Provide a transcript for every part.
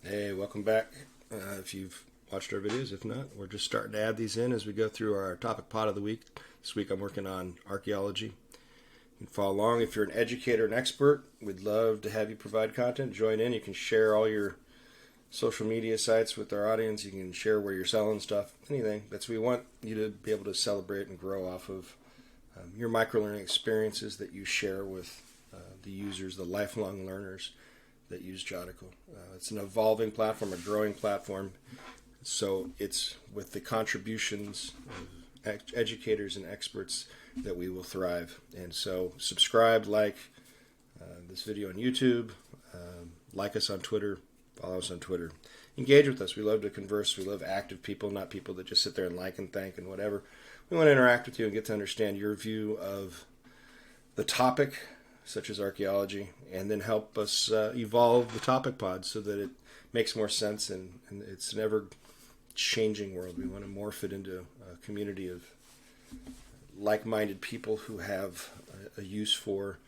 Hey, welcome back. If you've watched our videos, if not, we're just starting to add these in as we go through our topic pod of the week. This week I'm working on archaeology. You can follow along if you're an educator and expert. We'd love to have you provide content. Join in. You can share all your social media sites with our audience. You can share where you're selling stuff, anything. We want you to be able to celebrate and grow off of your microlearning experiences that you share with the users, the lifelong learners that use Jottical. It's an evolving platform, a growing platform. So it's with the contributions of educators and experts that we will thrive. And so subscribe, like this video on YouTube, like us on Twitter, follow us on Twitter. Engage with us. We love to converse. We love active people, not people that just sit there and like and thank and whatever. We want to interact with you and get to understand your view of the topic, such as archaeology, and then help us evolve the topic pod so that it makes more sense and it's an ever-changing world. We want to morph it into a community of like-minded people who have a use for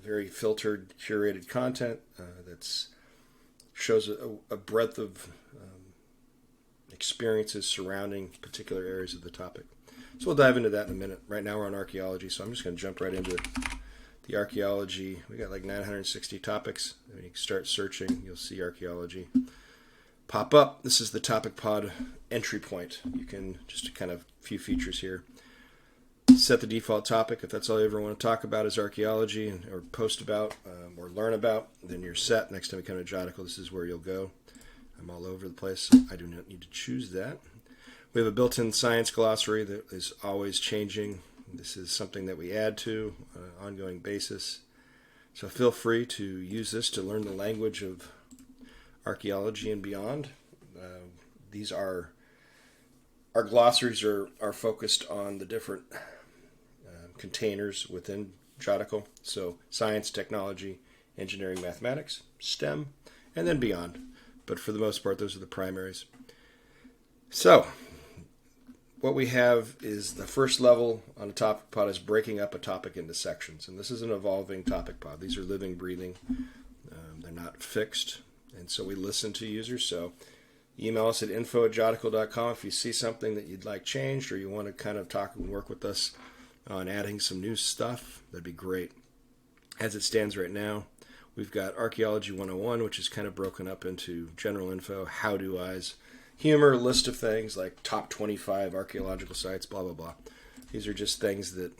very filtered, curated content that shows a breadth of experiences surrounding particular areas of the topic. So we'll dive into that in a minute. Right now we're on archaeology, so I'm just going to jump right into the archaeology. We got like 960 topics. When you start searching, you'll see archaeology pop up. This is the topic pod entry point. You can just kind of few features here. Set the default topic. If that's all you ever want to talk about is archaeology or post about or learn about, then you're set. Next time we come to Jottical, this is where you'll go. I'm all over the place, so I do not need to choose that. We have a built-in science glossary that is always changing. This is something that we add to on an ongoing basis. So feel free to use this to learn the language of archaeology and beyond. Our glossaries are focused on the different containers within Jottical. So science, technology, engineering, mathematics, STEM, and then beyond. But for the most part, those are the primaries. So what we have is the first level on a topic pod is breaking up a topic into sections. And this is an evolving topic pod. These are living, breathing. They're not fixed. And so we listen to users. So email us at info@jottical.com if you see something that you'd like changed or you want to kind of talk and work with us on adding some new stuff. That'd be great. As it stands right now, we've got Archaeology 101, which is kind of broken up into general info, how-do-I's, humor, list of things like top 25 archaeological sites, blah, blah, blah. These are just things that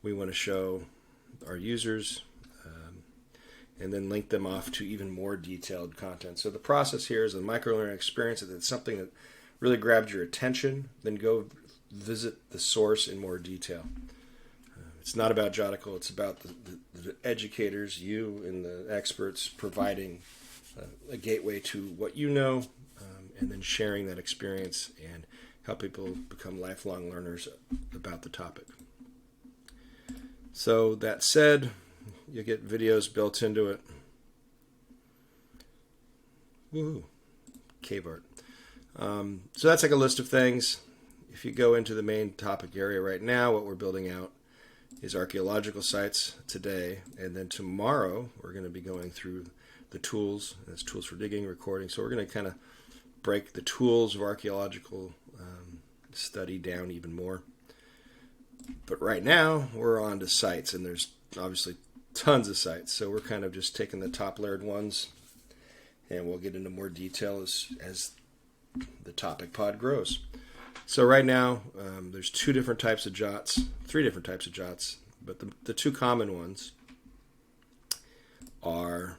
we want to show our users and then link them off to even more detailed content. So the process here is a microlearning experience. If it's something that really grabbed your attention, then go visit the source in more detail. It's not about Jottical. It's about the educators, you and the experts providing a gateway to what you know, and then sharing that experience and help people become lifelong learners about the topic. So that said, you get videos built into it. Woohoo! Cave art. So that's like a list of things. If you go into the main topic area right now, what we're building out is archaeological sites today, and then tomorrow we're going to be going through the tools. That's tools for digging, recording. So we're going to kind of break the tools of archaeological study down even more. But right now we're on to sites, and there's obviously tons of sites. So we're kind of just taking the top layered ones, and we'll get into more detail as the topic pod grows. So right now there's three different types of jots, but the two common ones are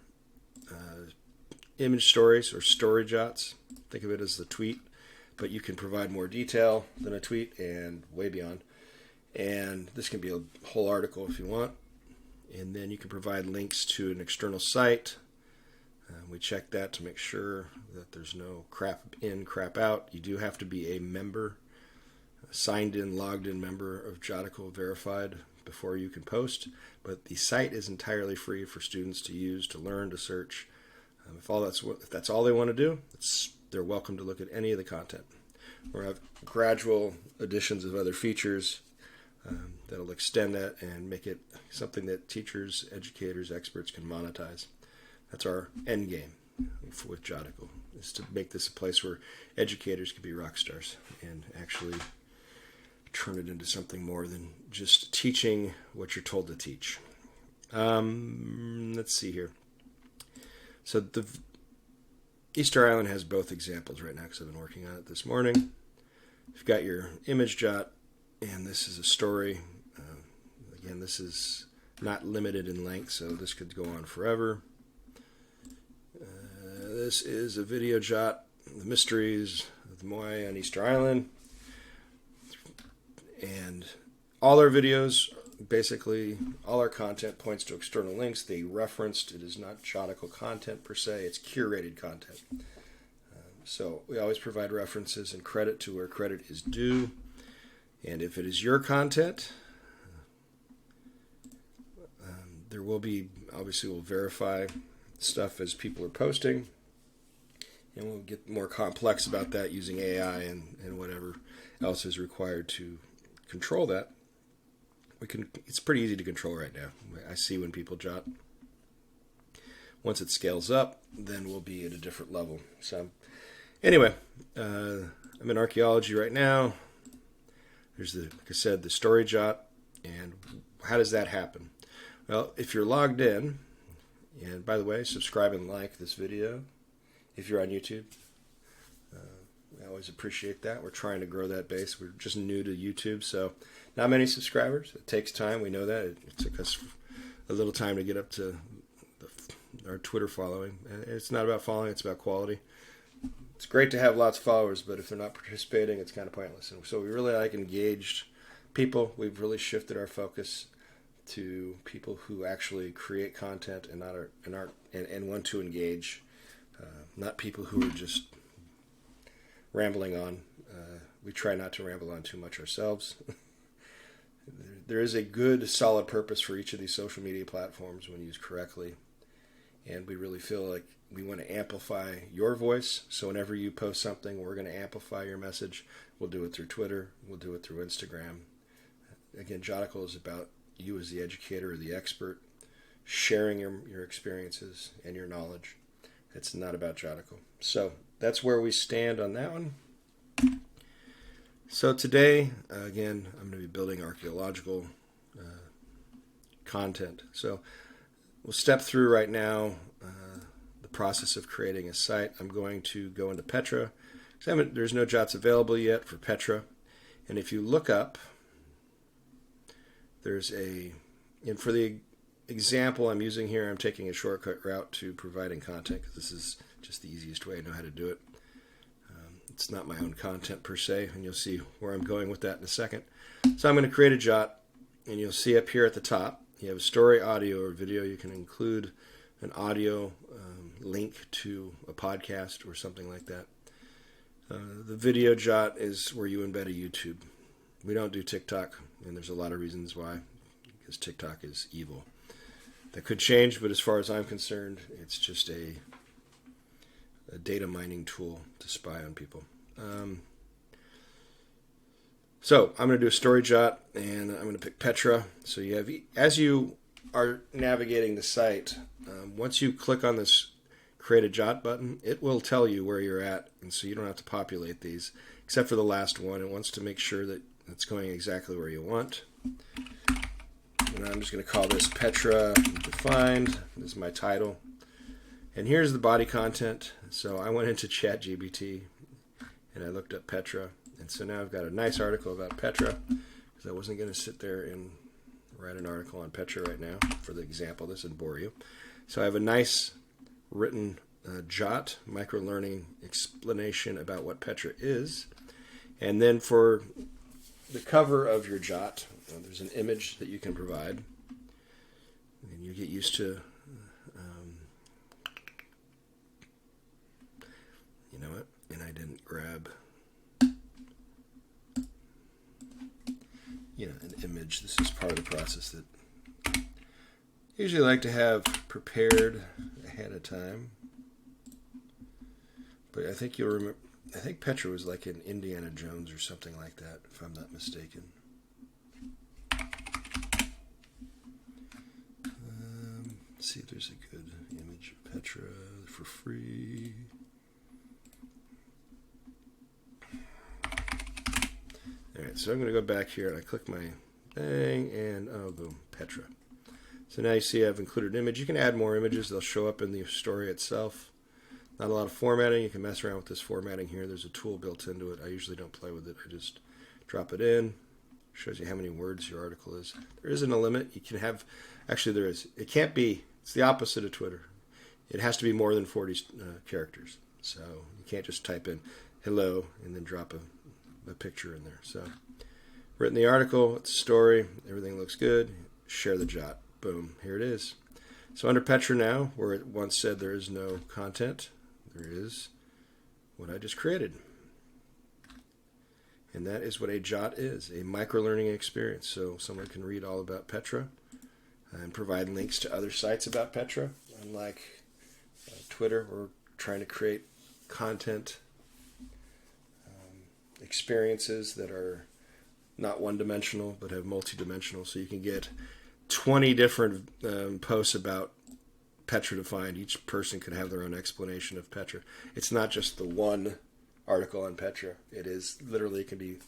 image stories or story jots. Think of it as the tweet, but you can provide more detail than a tweet and way beyond. And this can be a whole article if you want. And then you can provide links to an external site. We check that to make sure that there's no crap in, crap out. You do have to be a member, a signed in, logged in member of Jottical verified before you can post. But the site is entirely free for students to use, to learn, to search. If that's all they want to do, they're welcome to look at any of the content. We'll have gradual additions of other features that'll extend that and make it something that teachers, educators, experts can monetize. That's our end game with Jotical, is to make this a place where educators can be rock stars and actually turn it into something more than just teaching what you're told to teach. Let's see here. So the Easter Island has both examples right now because I've been working on it this morning. You've got your image jot, and this is a story. Again, this is not limited in length, so this could go on forever. This is a video jot, the mysteries of the Moai on Easter Island. And all our videos, basically, all our content points to external links. They referenced. It is not Jotical content per se. It's curated content. So we always provide references and credit to where credit is due. And if it is your content, there will be, obviously we'll verify stuff as people are posting. And we'll get more complex about that using AI and whatever else is required to control that. It's pretty easy to control right now. I see when people jot. Once it scales up, then we'll be at a different level. So anyway, I'm in archaeology right now. There's like I said, the story jot. And how does that happen? Well, if you're logged in, and by the way, subscribe and like this video if you're on YouTube. I always appreciate that. We're trying to grow that base. We're just new to YouTube, so not many subscribers. It takes time. We know that. It took us a little time to get up to our Twitter following. It's not about following. It's about quality. It's great to have lots of followers, but if they're not participating, it's kind of pointless. And so we really like engaged people. We've really shifted our focus to people who actually create content and want to engage, not people who are just rambling on. We try not to ramble on too much ourselves. There is a good, solid purpose for each of these social media platforms when used correctly, and we really feel like we want to amplify your voice. So whenever you post something, we're going to amplify your message. We'll do it through Twitter. We'll do it through Instagram. Again, Jotical is about you as the educator or the expert sharing your experiences and your knowledge. It's not about Jotical. So that's where we stand on that one. So today, again, I'm going to be building archaeological content. So we'll step through right now the process of creating a site. I'm going to go into Petra. There's no jots available yet for Petra. And if you look up, and for the example I'm using here, I'm taking a shortcut route to providing content because this is just the easiest way I know how to do it. It's not my own content per se, and you'll see where I'm going with that in a second. So I'm going to create a jot, and you'll see up here at the top, you have a story, audio, or video. You can include an audio link to a podcast or something like that. The video jot is where you embed a YouTube. We don't do TikTok, and there's a lot of reasons why, because TikTok is evil. That could change, but as far as I'm concerned, it's just a data mining tool to spy on people. So I'm going to do a story jot, and I'm going to pick Petra. So you have, as you are navigating the site, once you click on this create a jot button, it will tell you where you're at, and so you don't have to populate these, except for the last one. It wants to make sure that it's going exactly where you want. And I'm just going to call this Petra Defined. This is my title. And here's the body content. So I went into ChatGPT and I looked up Petra. And so now I've got a nice article about Petra, because I wasn't going to sit there and write an article on Petra right now for the example. This would bore you. So I have a nice written jot, micro-learning explanation about what Petra is. And then for the cover of your jot, there's an image that you can provide. And you get used to, you know what? And I didn't grab, an image. This is part of the process that I usually like to have prepared ahead of time. But I think you'll remember, I think Petra was like in Indiana Jones or something like that, if I'm not mistaken. Let's see if there's a good image. Petra for free. Alright, so I'm going to go back here and I click my thing and oh boom, Petra. So now you see I've included an image. You can add more images, they'll show up in the story itself. Not a lot of formatting, you can mess around with this formatting here. There's a tool built into it. I usually don't play with it, I just drop it in. Shows you how many words your article is. There isn't a limit. You can have, actually there is. It can't be, it's the opposite of Twitter. It has to be more than 40 characters. So you can't just type in hello and then drop a picture in there. So written the article, it's a story, everything looks good, share the jot. Boom, here it is. So under Petra now, where it once said there is no content, there is what I just created. And that is what a jot is, a micro-learning experience. So someone can read all about Petra and provide links to other sites about Petra. Unlike Twitter, we're trying to create content experiences that are not one-dimensional, but have multi-dimensional. So you can get 20 different posts about Petra to find. Each person could have their own explanation of Petra. It's not just the one article on Petra. It is literally, it can be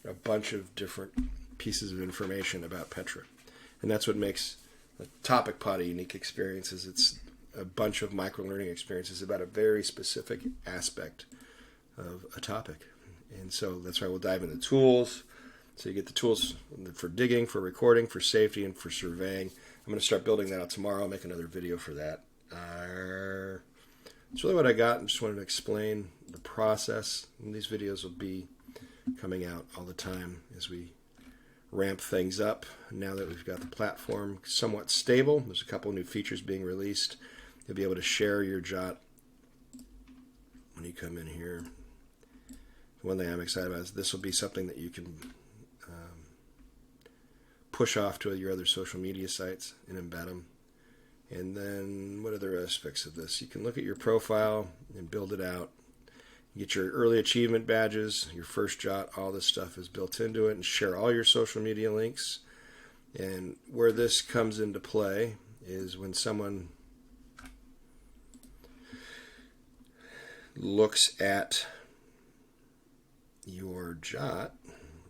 a bunch of different pieces of information about Petra. And that's what makes a topic pod a unique experience, is it's a bunch of micro-learning experiences about a very specific aspect of a topic. And so that's why we'll dive into tools. So you get the tools for digging, for recording, for safety, and for surveying. I'm going to start building that out tomorrow. I'll make another video for that. That's really what I got. I just wanted to explain the process. And these videos will be coming out all the time as we ramp things up. Now that we've got the platform somewhat stable, there's a couple new features being released. You'll be able to share your jot when you come in here. One thing I'm excited about is this will be something that you can push off to your other social media sites and embed them. And then what other aspects of this? You can look at your profile and build it out. You get your early achievement badges, your first jot, all this stuff is built into it, and share all your social media links. And where this comes into play is when someone looks at your jot,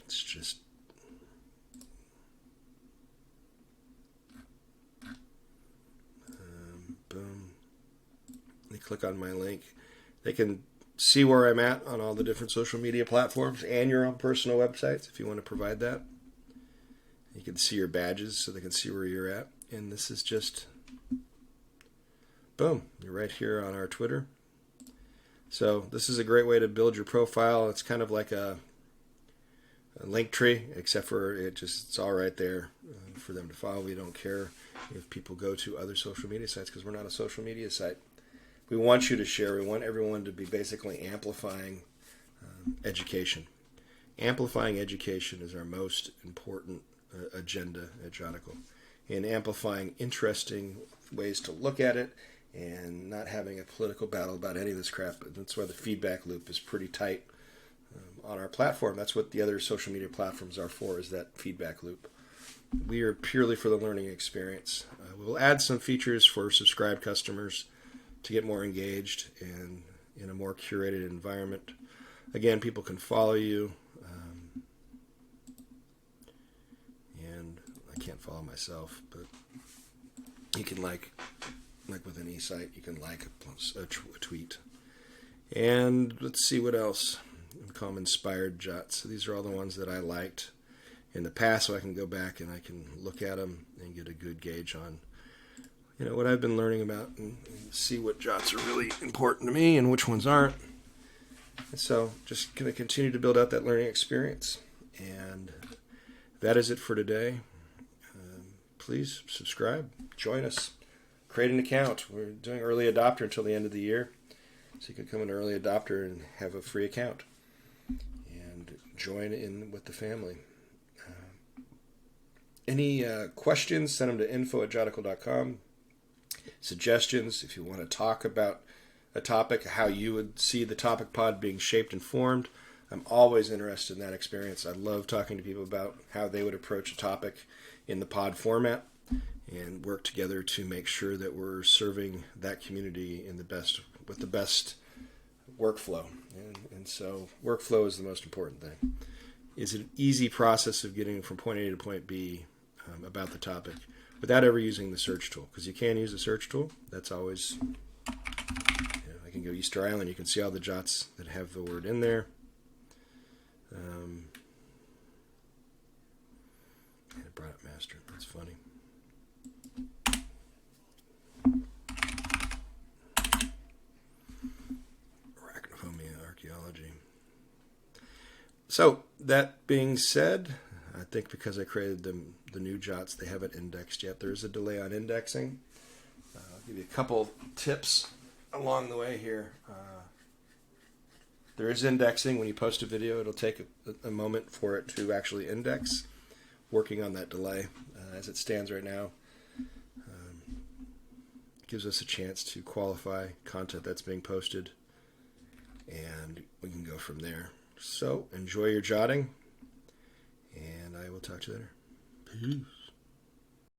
it's just boom. They click on my link. They can see where I'm at on all the different social media platforms and your own personal websites if you want to provide that. You can see your badges so they can see where you're at. And this is just boom. You're right here on our Twitter. So this is a great way to build your profile. It's kind of like a link tree, except for it's all right there for them to follow. We don't care if people go to other social media sites because we're not a social media site. We want you to share. We want everyone to be basically amplifying education. Amplifying education is our most important agenda at Jotical. And amplifying interesting ways to look at it and not having a political battle about any of this crap. But that's why the feedback loop is pretty tight on our platform. That's what the other social media platforms are for, is that feedback loop. We are purely for the learning experience. We'll add some features for subscribed customers to get more engaged and in a more curated environment. Again, people can follow you. And I can't follow myself, but you can like with any site, you can like a tweet. And let's see what else. We call them inspired jots. So these are all the ones that I liked in the past, so I can go back and I can look at them and get a good gauge on what I've been learning about and see what jots are really important to me and which ones aren't. And so just going to continue to build out that learning experience. And that is it for today. Please subscribe, join us, create an account. We're doing early adopter until the end of the year, so you can become an early adopter and have a free account and join in with the family. Any questions, send them to info@jotical.com. Suggestions, if you want to talk about a topic, how you would see the topic pod being shaped and formed. I'm always interested in that experience. I love talking to people about how they would approach a topic in the pod format. and work together to make sure that we're serving that community in the best with the best workflow. And so workflow is the most important thing. It's an easy process of getting from point A to point B about the topic without ever using the search tool, because you can use the search tool. That's always, I can go Easter Island. You can see all the jots that have the word in there. And it brought up master. That's funny. Archaeology. So that being said, I think because I created the new jots, they haven't indexed yet. There is a delay on indexing. I'll give you a couple tips along the way here. There is indexing. When you post a video, it'll take a moment for it to actually index. Working on that delay. As it stands right now, it gives us a chance to qualify content that's being posted, and we can go from there. So enjoy your jotting, and I will talk to you later. Peace.